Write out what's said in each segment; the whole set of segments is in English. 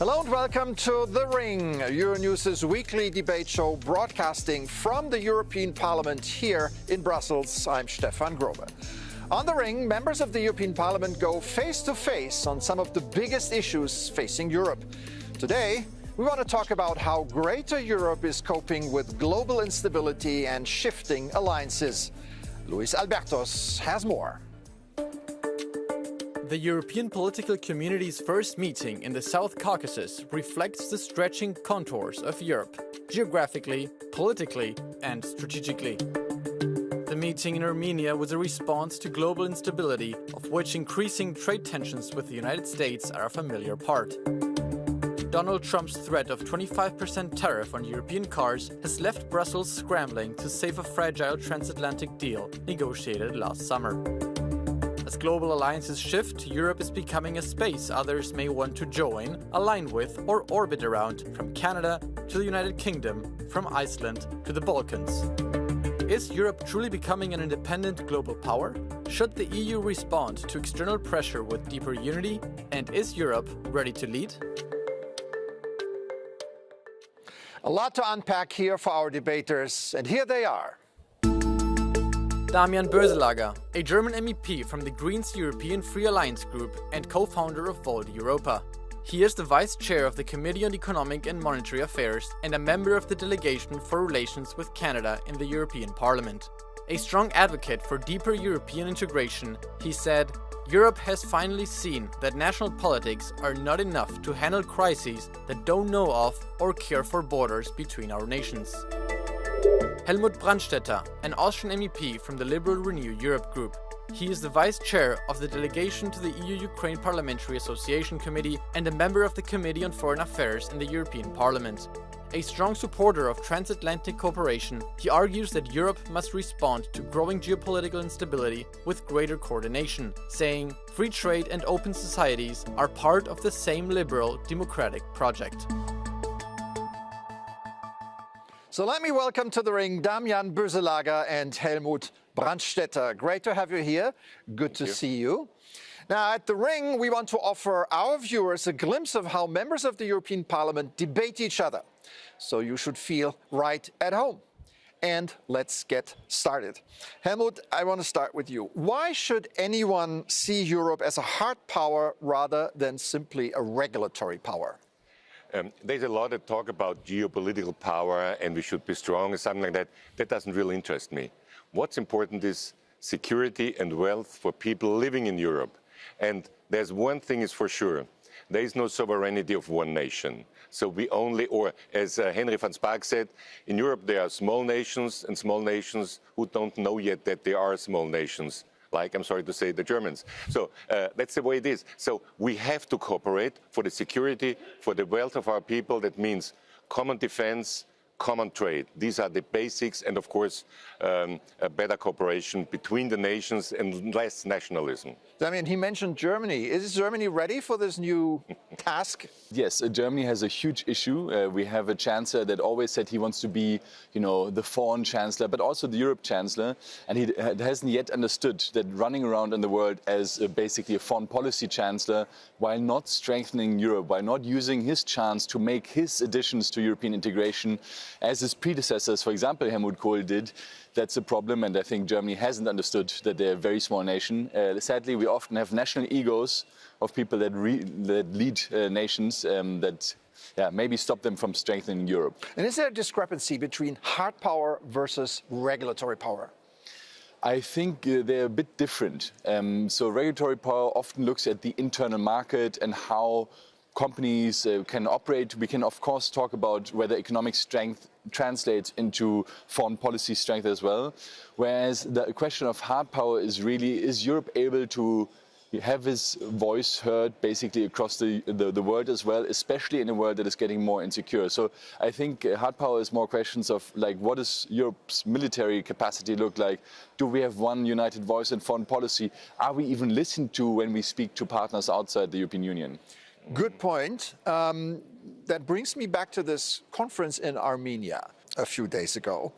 Hello and welcome to The Ring, Euronews' weekly debate show broadcasting from the European Parliament here in Brussels. I'm Stefan Grobe. On The Ring, members of the European Parliament go face-to-face on some of the biggest issues facing Europe. Today, we want to talk about how Greater Europe is coping with global instability and shifting alliances. Luis Albertos has more. The European political community's first meeting in the South Caucasus reflects the stretching contours of Europe, geographically, politically, and strategically. The meeting in Armenia was a response to global instability, of which increasing trade tensions with the United States are a familiar part. Donald Trump's threat of 25% tariff on European cars has left Brussels scrambling to save a fragile transatlantic deal negotiated last summer. As global alliances shift, Europe is becoming a space others may want to join, align with, or orbit around, from Canada to the United Kingdom, from Iceland to the Balkans. Is Europe truly becoming an independent global power? Should the EU respond to external pressure with deeper unity? And is Europe ready to lead? A lot to unpack here for our debaters, and here they are. Damian Boeselager, a German MEP from the Greens European Free Alliance Group and co-founder of Volt Europa. He is the Vice Chair of the Committee on Economic and Monetary Affairs and a member of the Delegation for Relations with Canada in the European Parliament. A strong advocate for deeper European integration, he said, "Europe has finally seen that national politics are not enough to handle crises that don't know of or care for borders between our nations." Helmut Brandstätter, an Austrian MEP from the Liberal Renew Europe group. He is the Vice Chair of the Delegation to the EU-Ukraine Parliamentary Association Committee and a member of the Committee on Foreign Affairs in the European Parliament. A strong supporter of transatlantic cooperation, he argues that Europe must respond to growing geopolitical instability with greater coordination, saying, "Free trade and open societies are part of the same liberal democratic project." So let me welcome to The Ring Damian Boeselager and Helmut Brandstätter. Great to have you here. Good to see you. Now, at The Ring, we want to offer our viewers a glimpse of how members of the European Parliament debate each other. So you should feel right at home. And let's get started. Helmut, I want to start with you. Why should anyone see Europe as a hard power rather than simply a regulatory power? There's a lot of talk about geopolitical power and we should be strong and something like that. That doesn't really interest me. What's important is security and wealth for people living in Europe. And there's one thing is for sure. There is no sovereignty of one nation. So we only, or as Henry van Spaak said, in Europe there are small nations and small nations who don't know yet that they are small nations. Like, I'm sorry to say, the Germans. So that's the way it is. So we have to cooperate for the security, for the wealth of our people. That means common defense, common trade. These are the basics, and of course, a better cooperation between the nations and less nationalism. I mean, he mentioned Germany. Is Germany ready for this new task? Yes, Germany has a huge issue. We have a chancellor that always said he wants to be, the foreign chancellor, but also the Europe chancellor. And he hasn't yet understood that running around in the world as basically a foreign policy chancellor, while not strengthening Europe, while not using his chance to make his additions to European integration, as his predecessors, for example, Helmut Kohl did, that's a problem. And I think Germany hasn't understood that they're a very small nation. Sadly, we often have national egos of people that lead nations that maybe stop them from strengthening Europe. And is there a discrepancy between hard power versus regulatory power? I think they're a bit different. So regulatory power often looks at the internal market and how companies can operate. We can, of course, talk about whether economic strength translates into foreign policy strength as well. Whereas the question of hard power is really, is Europe able to have his voice heard basically across the world as well, especially in a world that is getting more insecure. So I think hard power is more questions of like, what does Europe's military capacity look like? Do we have one united voice in foreign policy? Are we even listened to when we speak to partners outside the European Union? Good point. That brings me back to this conference in Armenia a few days ago.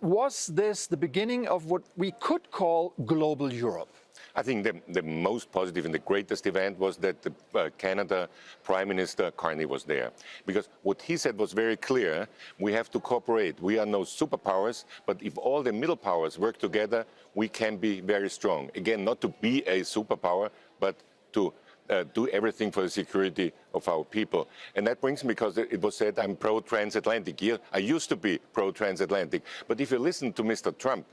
Was this the beginning of what we could call global Europe? I think the most positive and the greatest event was that the Canada Prime Minister Carney was there. Because what he said was very clear: we have to cooperate. We are no superpowers, but if all the middle powers work together, we can be very strong. Again, not to be a superpower, but to do everything for the security of our people. And that brings me, because it was said I'm pro-transatlantic. Yeah, I used to be pro-transatlantic. But if you listen to Mr. Trump,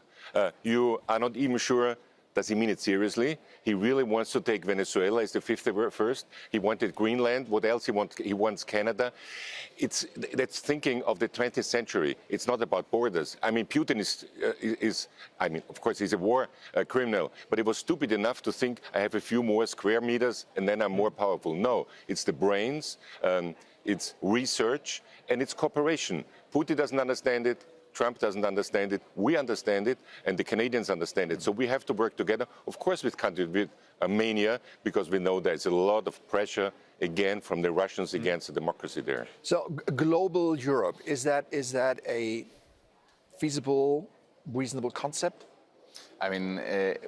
you are not even sure, does he mean it seriously? He really wants to take Venezuela as the 51st. He wanted Greenland. What else he wants? He wants Canada. That's thinking of the 20th century. It's not about borders. I mean, Putin is I mean, of course, he's a war criminal, but he was stupid enough to think I have a few more square meters and then I'm more powerful. No, it's the brains, it's research, and it's cooperation. Putin doesn't understand it. Trump doesn't understand it, we understand it, and the Canadians understand it. So we have to work together, of course, with countries with Armenia, because we know there's a lot of pressure, again, from the Russians against the democracy there. So global Europe, is that a feasible, reasonable concept? I mean,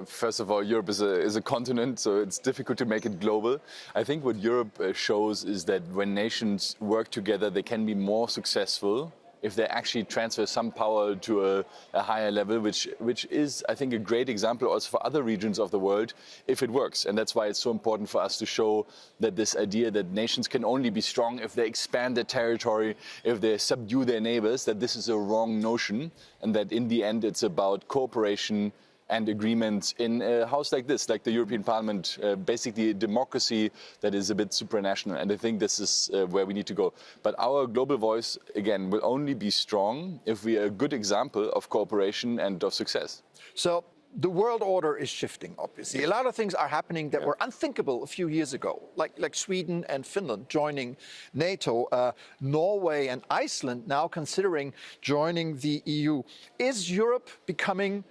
first of all, Europe is a continent, so it's difficult to make it global. I think what Europe shows is that when nations work together, they can be more successful if they actually transfer some power to a higher level, which is, I think, a great example also for other regions of the world, if it works. And that's why it's so important for us to show that this idea that nations can only be strong if they expand their territory, if they subdue their neighbors, that this is a wrong notion, and that in the end it's about cooperation and agreements in a house like this, like the European Parliament, basically a democracy that is a bit supranational. And I think this is where we need to go. But our global voice, again, will only be strong if we are a good example of cooperation and of success. So the world order is shifting, obviously. A lot of things are happening that were unthinkable a few years ago, like Sweden and Finland joining NATO, Norway and Iceland now considering joining the EU. Is Europe becoming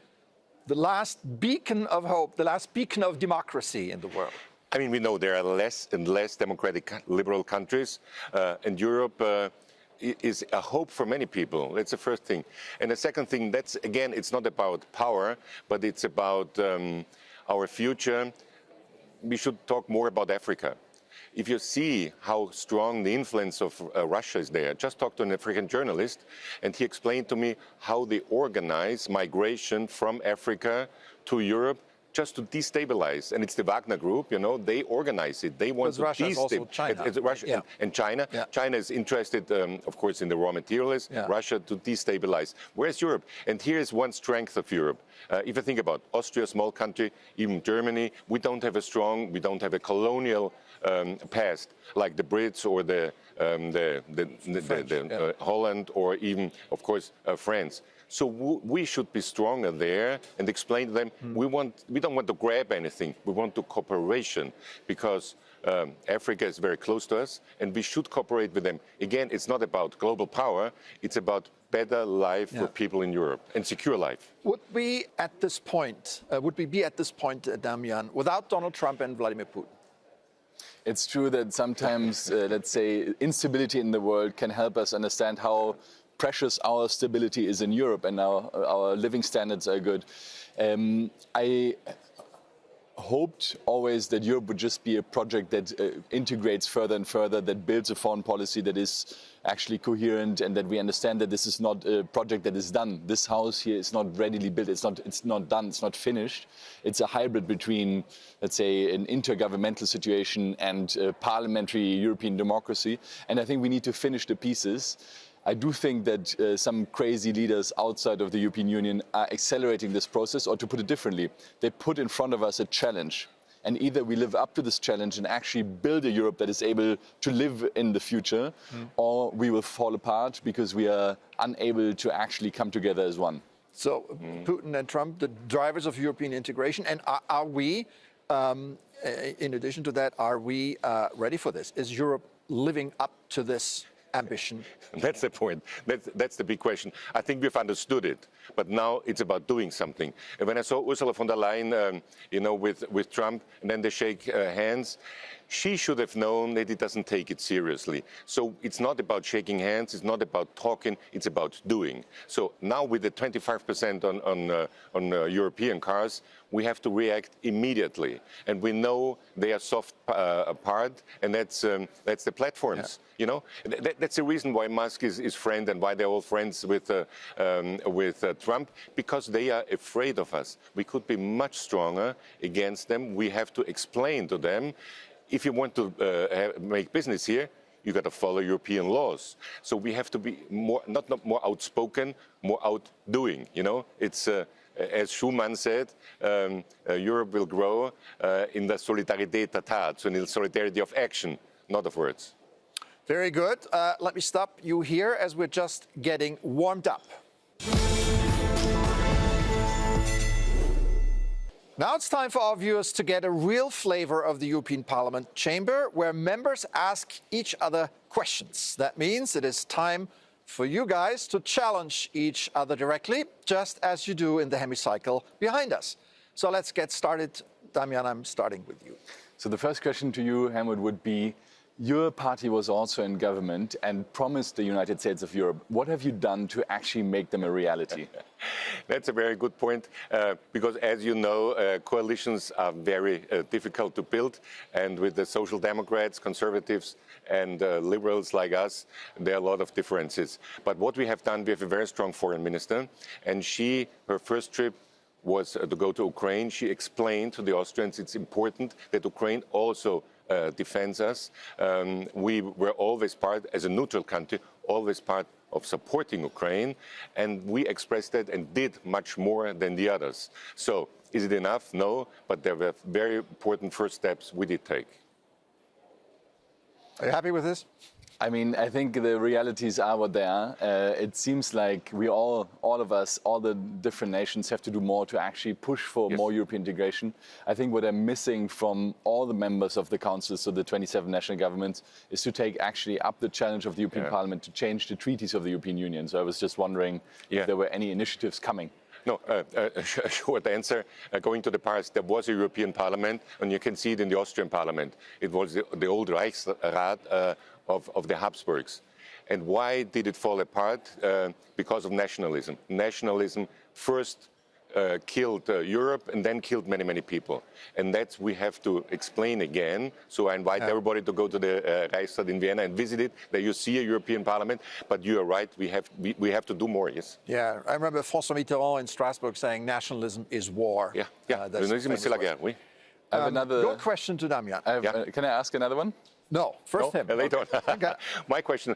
the last beacon of hope, the last beacon of democracy in the world? I mean, we know there are less and less democratic liberal countries, and Europe is a hope for many people. That's the first thing. And the second thing, that's, again, it's not about power, but it's about our future. We should talk more about Africa. If you see how strong the influence of Russia is there, just talk to an African journalist, and he explained to me how they organize migration from Africa to Europe just to destabilize. And it's the Wagner Group, you know, they organize it. They want to destabilize. China. Russia and China. Yeah. China is interested, of course, in the raw materials. Yeah. Russia to destabilize. Where's Europe? And here is one strength of Europe. If you think about Austria, small country, even Germany, we don't have a colonial past like the Brits or the Holland or even, of course, France. So we should be stronger there and explain to them we don't want to grab anything. We want to cooperation because Africa is very close to us and we should cooperate with them. Again, it's not about global power. It's about better life for people in Europe and secure life. Would we be at this point, Damian, without Donald Trump and Vladimir Putin? It's true that sometimes, let's say, instability in the world can help us understand how precious our stability is in Europe and our living standards are good. I hoped always that Europe would just be a project that integrates further and further, that builds a foreign policy that is actually coherent, and that we understand that this is not a project that is done. This house here is not readily built, it's not done, it's not finished. It's a hybrid between, let's say, an intergovernmental situation and parliamentary European democracy. And I think we need to finish the pieces. I do think that some crazy leaders outside of the European Union are accelerating this process, or to put it differently, they put in front of us a challenge. And either we live up to this challenge and actually build a Europe that is able to live in the future, or we will fall apart because we are unable to actually come together as one. So Putin and Trump, the drivers of European integration, and are we, in addition to that, are we ready for this? Is Europe living up to this ambition? That's the point. That's the big question. I think we've understood it. But now it's about doing something. And when I saw Ursula von der Leyen, with Trump, and then they shake hands, she should have known that he doesn't take it seriously. So it's not about shaking hands, it's not about talking, it's about doing. So now with the 25% on European cars, we have to react immediately. And we know they are soft part, and that's the platforms. Yeah. That's the reason why Musk is friend and why they're all friends with Trump, because they are afraid of us. We could be much stronger against them. We have to explain to them, if you want to make business here, you got to follow European laws. So we have to be more, not more outspoken, more outdoing. It's as Schuman said, Europe will grow in the Solidarität der Tat, so in the solidarity of action, not of words. Very good. Let me stop you here as we're just getting warmed up. Now it's time for our viewers to get a real flavor of the European Parliament chamber, where members ask each other questions. That means it is time for you guys to challenge each other directly, just as you do in the hemicycle behind us. So let's get started. Damian, I'm starting with you. So the first question to you, Helmut, would be, your party was also in government and promised the United States of Europe. What have you done to actually make them a reality? That's a very good point, because as you know, coalitions are very difficult to build. And with the Social Democrats, Conservatives and Liberals like us, there are a lot of differences. But what we have done, we have a very strong foreign minister, and her first trip was to go to Ukraine. She explained to the Austrians it's important that Ukraine also defends us. We were always part, as a neutral country, always part of supporting Ukraine, and we expressed that and did much more than the others. So is it enough? No, but there were very important first steps we did take. Are you happy with this? I mean, I think the realities are what they are. It seems like we all of us, all the different nations have to do more to actually push for more European integration. I think what I'm missing from all the members of the Council, so the 27 national governments, is to take actually up the challenge of the European Parliament to change the treaties of the European Union. So I was just wondering if there were any initiatives coming. No, a short answer. Going to the past, there was a European Parliament, and you can see it in the Austrian Parliament. It was the old Reichsrat of the Habsburgs. And why did it fall apart? Because of nationalism. Nationalism first killed Europe and then killed many, many people. And that's we have to explain again. So I invite everybody to go to the Reichstag in Vienna and visit it. There you see a European Parliament. But you are right, we have to do more, yes? Yeah, I remember François Mitterrand in Strasbourg saying nationalism is war. Yeah, c'est la guerre, oui. I have another... Your question to Damian. Can I ask another one? No, first him. Later on. Okay. My question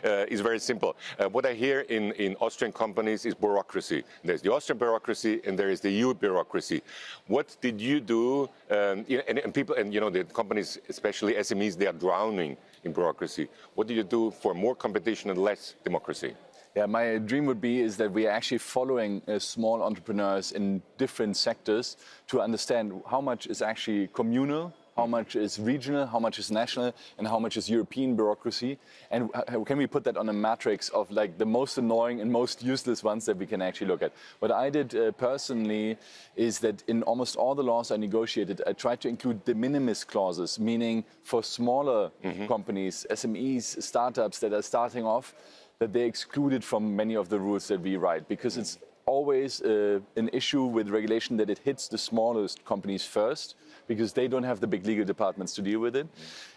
is very simple. What I hear in Austrian companies is bureaucracy. There's the Austrian bureaucracy and there is the EU bureaucracy. What did you do? And people, and the companies, especially SMEs, they are drowning in bureaucracy. What do you do for more competition and less democracy? Yeah, my dream would be is that we are actually following small entrepreneurs in different sectors to understand how much is actually communal, how much is regional, how much is national, and how much is European bureaucracy. And can we put that on a matrix of like the most annoying and most useless ones that we can actually look at? What I did personally is that in almost all the laws I negotiated, I tried to include de minimis clauses, meaning for smaller companies, SMEs, startups that are starting off, that they're excluded from many of the rules that we write, because it's always an issue with regulation that it hits the smallest companies first, because they don't have the big legal departments to deal with it.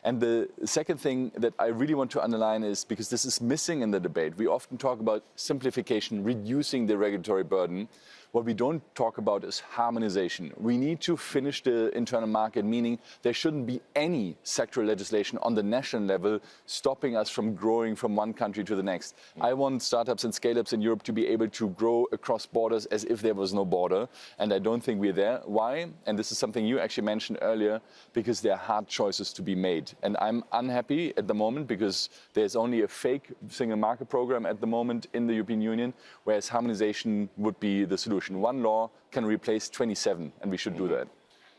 And the second thing that I really want to underline is, because this is missing in the debate, we often talk about simplification, reducing the regulatory burden. What we don't talk about is harmonization. We need to finish the internal market, meaning there shouldn't be any sectoral legislation on the national level stopping us from growing from one country to the next. I want startups and scale-ups in Europe to be able to grow across borders as if there was no border, and I don't think we're there. Why? And this is something you actually mentioned earlier, because there are hard choices to be made. And I'm unhappy at the moment because there's only a fake single market program at the moment in the European Union, whereas harmonization would be the solution. One law can replace 27, and we should do that.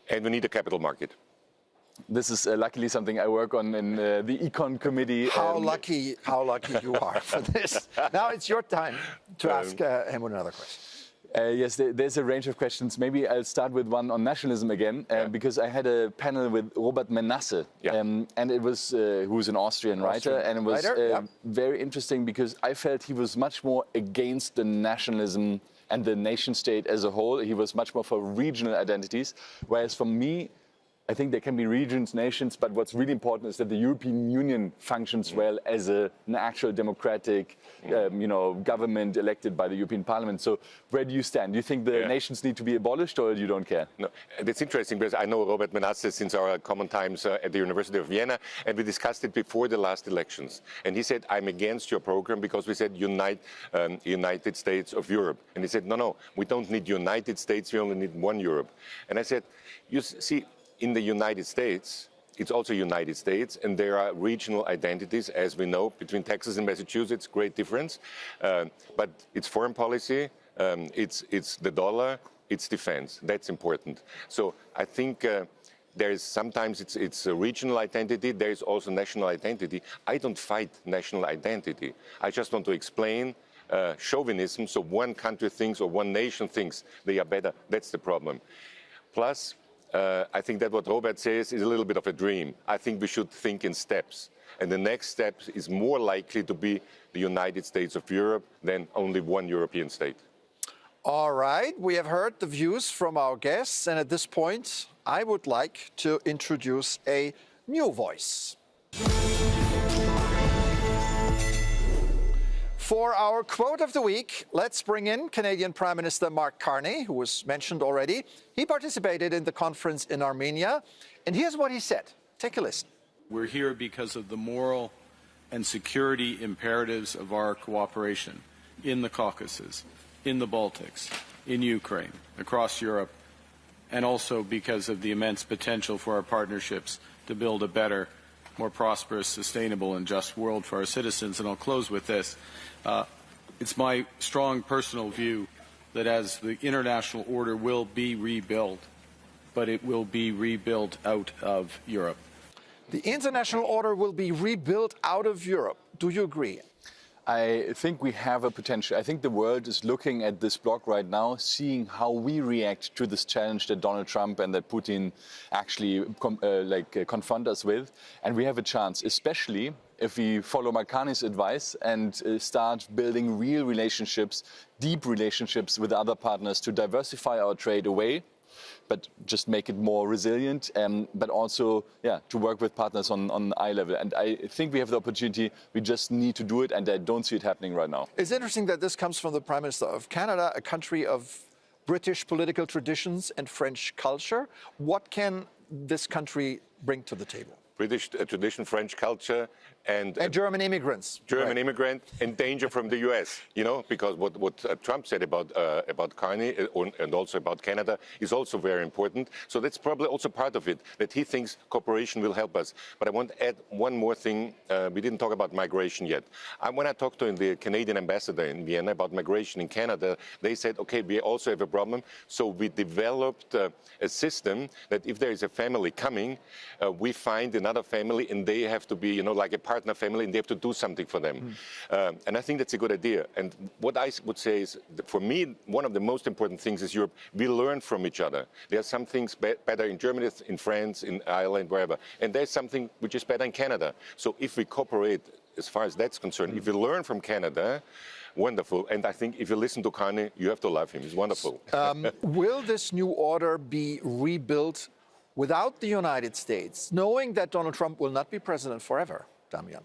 And we need a capital market. This is luckily something I work on in the Econ Committee. How lucky you are for this. Now it's your time to ask Helmut another question. Yes, there's a range of questions. Maybe I'll start with one on nationalism again, because I had a panel with Robert Menasse, and it was who's an Austrian writer, and it was very interesting because I felt he was much more against the nationalism and the nation state as a whole. He was much more for regional identities, whereas for me, I think there can be regions, nations, but what's really important is that the European Union functions well as an actual democratic, government elected by the European Parliament. So where do you stand? Do you think the nations need to be abolished, or you don't care? No, it's interesting because I know Robert Menasse since our common times at the University of Vienna, and we discussed it before the last elections. And he said, I'm against your program because we said United States of Europe. And he said, no, we don't need United States, we only need one Europe. And I said, you see, in the United States, it's also United States, and there are regional identities, as we know, between Texas and Massachusetts, great difference. But it's foreign policy, it's the dollar, it's defense. That's important. So I think there is sometimes it's a regional identity, there is also national identity. I don't fight national identity. I just want to explain chauvinism, so one country thinks or one nation thinks they are better. That's the problem. Plus, I think that what Robert says is a little bit of a dream. I think we should think in steps. And the next step is more likely to be the United States of Europe than only one European state. All right, we have heard the views from our guests. And at this point, I would like to introduce a new voice. For our quote of the week, let's bring in Canadian Prime Minister Mark Carney, who was mentioned already. He participated in the conference in Armenia, and here's what he said. Take a listen. We're here because of the moral and security imperatives of our cooperation in the Caucasus, in the Baltics, in Ukraine, across Europe, and also because of the immense potential for our partnerships to build a better, more prosperous, sustainable, and just world for our citizens. And I'll close with this. It's my strong personal view that as the international order will be rebuilt, but it will be rebuilt out of Europe. The international order will be rebuilt out of Europe. Do you agree? I think we have a potential. I think the world is looking at this bloc right now, seeing how we react to this challenge that Donald Trump and that Putin actually confront us with. And we have a chance, especially if we follow Marcani's advice and start building real relationships, deep relationships with other partners to diversify our trade away, but just make it more resilient, but also, to work with partners on eye level. And I think we have the opportunity. We just need to do it, and I don't see it happening right now. It's interesting that this comes from the Prime Minister of Canada, a country of British political traditions and French culture. What can this country bring to the table? British tradition, French culture, and German immigrants. German immigrant and danger from the US, because what Trump said about Carney and also about Canada is also very important. So that's probably also part of it, that he thinks cooperation will help us. But I want to add one more thing. We didn't talk about migration yet. When I talked to the Canadian ambassador in Vienna about migration in Canada, they said, okay, we also have a problem. So we developed a system that if there is a family coming, we find another family and they have to be, like a partner family, and they have to do something for them. And I think that's a good idea. And what I would say is, for me, one of the most important things is Europe. We learn from each other. There are some things better in Germany, in France, in Ireland, wherever. And there's something which is better in Canada. So if we cooperate, as far as that's concerned, if we learn from Canada, wonderful. And I think if you listen to Carney, you have to love him. He's wonderful. Will this new order be rebuilt without the United States, knowing that Donald Trump will not be president forever? Damian.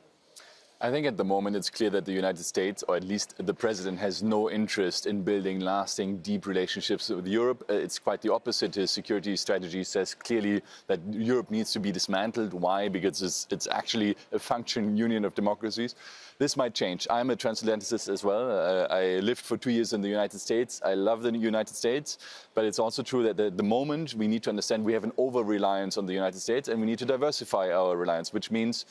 I think at the moment it's clear that the United States, or at least the president, has no interest in building lasting, deep relationships with Europe. It's quite the opposite. His security strategy says clearly that Europe needs to be dismantled. Why? Because it's actually a functioning union of democracies. This might change. I'm a transatlanticist as well. I lived for 2 years in the United States. I love the United States. But it's also true that at the moment we need to understand we have an over-reliance on the United States, and we need to diversify our reliance, which means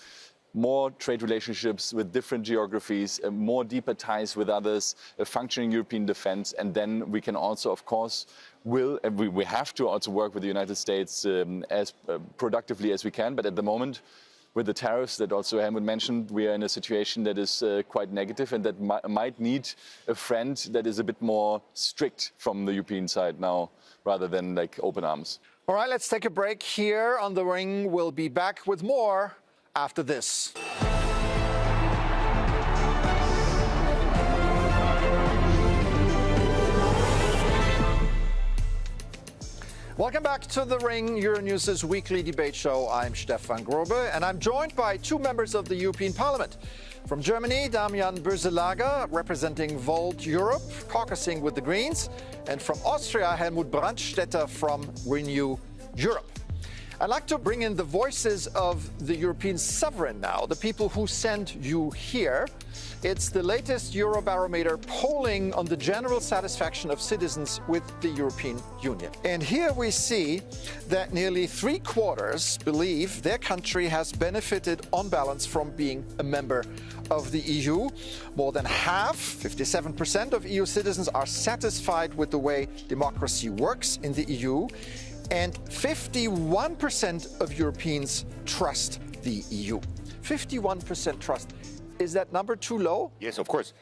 more trade relationships with different geographies, more deeper ties with others, a functioning European defense, and then we can also, of course, we have to also work with the United States as productively as we can. But at the moment, with the tariffs that also Helmut mentioned, we are in a situation that is quite negative and that might need a friend that is a bit more strict from the European side now, rather than like open arms. All right, let's take a break here on The Ring. We'll be back with more after this. Welcome back to The Ring, Euronews' weekly debate show. I'm Stefan Grobe, and I'm joined by two members of the European Parliament. From Germany, Damian Boeselager, representing Volt Europe, caucusing with the Greens, and from Austria, Helmut Brandstätter from Renew Europe. I'd like to bring in the voices of the European sovereign now, the people who sent you here. It's the latest Eurobarometer polling on the general satisfaction of citizens with the European Union. And here we see that nearly 3/4 believe their country has benefited on balance from being a member of the EU. More than half, 57% of EU citizens are satisfied with the way democracy works in the EU. And 51% of Europeans trust the EU. 51% trust. Is that number too low? Yes, of course.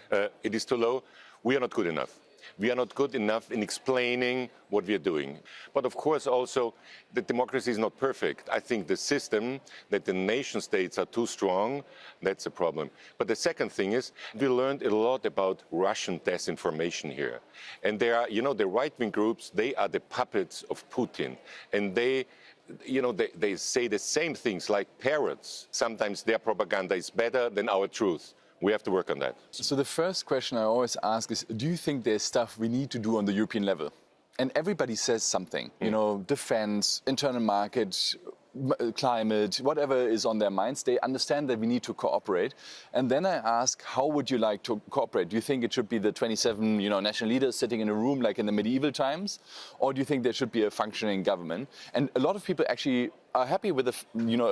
It is too low. We are not good enough. We are not good enough in explaining what we are doing. But of course, also, the democracy is not perfect. I think the system that the nation states are too strong, that's a problem. But the second thing is, we learned a lot about Russian disinformation here. And there are, the right-wing groups, they are the puppets of Putin. And they say the same things like parrots. Sometimes their propaganda is better than our truth. We have to work on that. So the first question I always ask is, do you think there's stuff we need to do on the European level? And everybody says something, defense, internal market, climate, whatever is on their minds. They understand that we need to cooperate. And then I ask, how would you like to cooperate? Do you think it should be the 27, national leaders sitting in a room like in the medieval times? Or do you think there should be a functioning government? And a lot of people actually are happy with a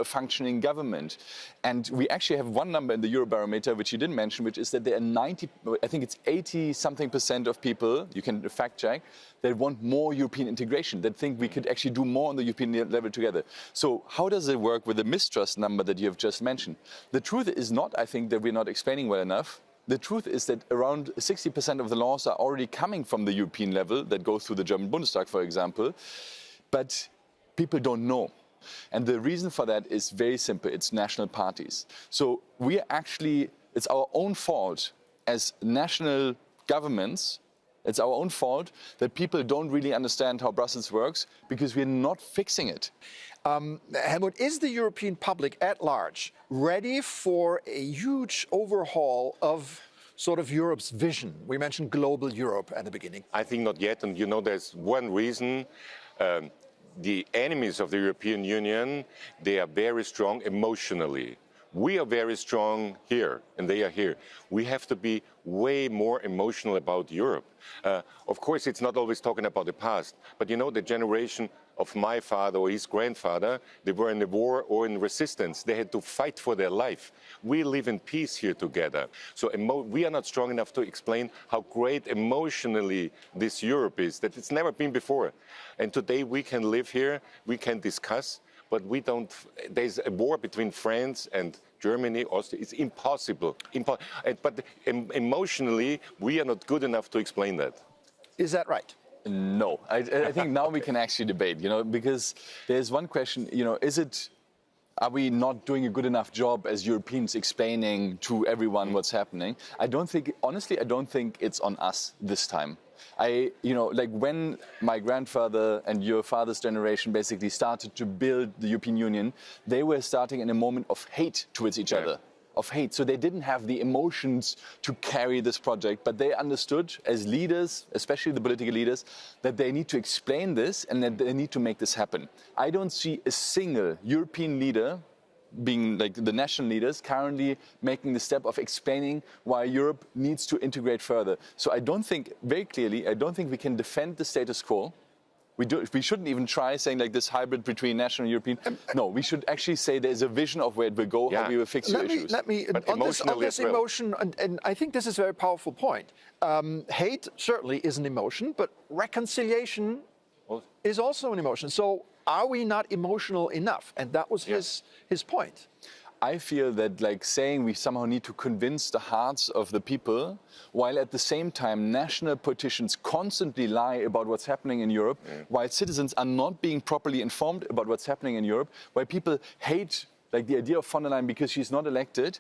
functioning government. And we actually have one number in the Eurobarometer, which you didn't mention, which is that there are 80-something% of people, you can fact check, that want more European integration, that think we could actually do more on the European level together. So how does it work with the mistrust number that you have just mentioned? The truth is not, I think, that we're not explaining well enough. The truth is that around 60% of the laws are already coming from the European level, that go through the German Bundestag, for example, but people don't know. And the reason for that is very simple. It's national parties. So it's our own fault as national governments. It's our own fault that people don't really understand how Brussels works because we're not fixing it. Helmut, is the European public at large ready for a huge overhaul of sort of Europe's vision? We mentioned global Europe at the beginning. I think not yet. And there's one reason. The enemies of the European Union, they are very strong emotionally. We are very strong here, and they are here. We have to be way more emotional about Europe. Of course, it's not always talking about the past, but the generation of my father or his grandfather, they were in the war or in resistance. They had to fight for their life. We live in peace here together. So we are not strong enough to explain how great emotionally this Europe is, that it's never been before. And today we can live here, we can discuss, but there's a war between France and Germany, Austria. It's impossible. But emotionally, we are not good enough to explain that. Is that right? No. I think now we can actually debate, because there's one question, are we not doing a good enough job as Europeans explaining to everyone what's happening? Honestly, I don't think it's on us this time. When my grandfather and your father's generation basically started to build the European Union, they were starting in a moment of hate towards each other. Of hate. So they didn't have the emotions to carry this project, but they understood as leaders, especially the political leaders, that they need to explain this and that they need to make this happen. I don't see a single European leader, being like the national leaders, currently making the step of explaining why Europe needs to integrate further. So I don't think we can defend the status quo. We shouldn't even try saying like this hybrid between national and European. No, we should actually say there's a vision of where it will go, how we will fix your issues. On this emotion, and I think this is a very powerful point. Hate certainly is an emotion, but reconciliation is also an emotion. So are we not emotional enough? And that was his point. I feel that like saying we somehow need to convince the hearts of the people, while at the same time national politicians constantly lie about what's happening in Europe, while citizens are not being properly informed about what's happening in Europe, while people hate like the idea of von der Leyen because she's not elected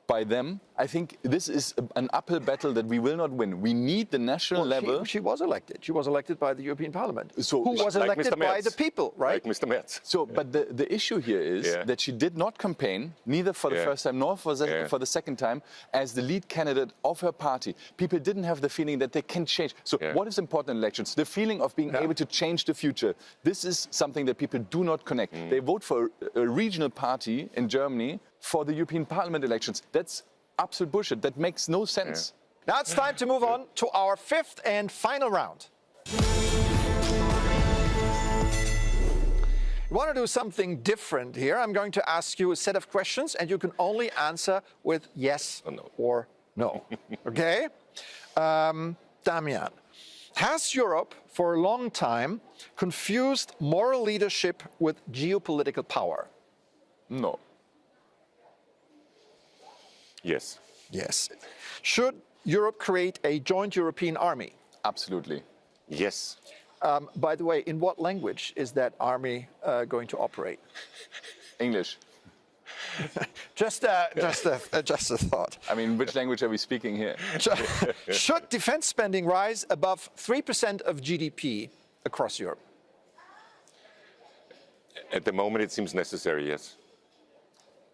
by them. I think this is an uphill battle that we will not win. We need the national level. She was elected. She was elected by the European Parliament. So, who was like elected Mr. by Merz. the people, right? Like Mr. Merz. So, but the issue here is that she did not campaign, neither for the first time nor for the second time, as the lead candidate of her party. People didn't have the feeling that they can change. So what is important in elections? The feeling of being able to change the future. This is something that people do not connect. They vote for a regional party in Germany for the European Parliament elections. That's absolute bullshit. That makes no sense. Now it's time to move on to our fifth and final round. We want to do something different here. I'm going to ask you a set of questions and you can only answer with yes or no. Okay? Damian, has Europe for a long time confused moral leadership with geopolitical power? No. Yes. Yes. Should Europe create a joint European army? Absolutely. Yes. By the way, in what language is that army going to operate? English. just a thought. I mean, which language are we speaking here? Should defense spending rise above 3% of GDP across Europe? At the moment, it seems necessary, yes.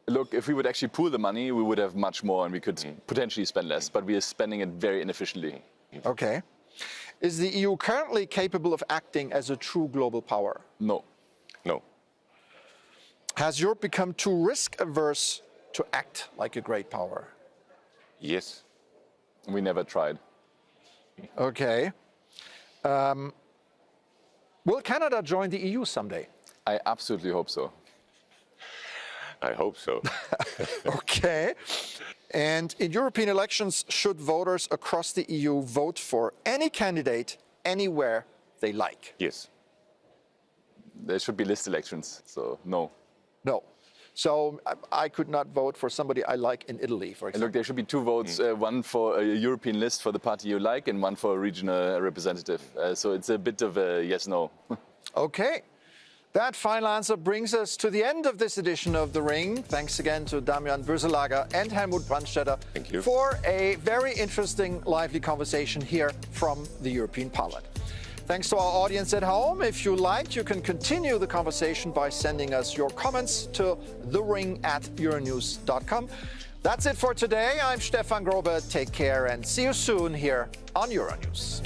Look, if we would actually pool the money, we would have much more and we could potentially spend less, but we are spending it very inefficiently. Okay. Is the EU currently capable of acting as a true global power? No. No. Has Europe become too risk-averse to act like a great power? Yes. We never tried. Okay. Will Canada join the EU someday? I absolutely hope so. I hope so. Okay. And in European elections, should voters across the EU vote for any candidate anywhere they like? Yes. There should be list elections, so no. No. So I could not vote for somebody I like in Italy, for And example. look, there should be two votes, one for a European list for the party you like and one for a regional representative. So it's a bit of a yes-no. Okay. That final answer brings us to the end of this edition of The Ring. Thanks again to Damian Boeselager and Helmut Brandstätter for a very interesting, lively conversation here from the European Parliament. Thanks to our audience at home. If you liked, you can continue the conversation by sending us your comments to thering@euronews.com. That's it for today. I'm Stefan Grobe. Take care and see you soon here on Euronews.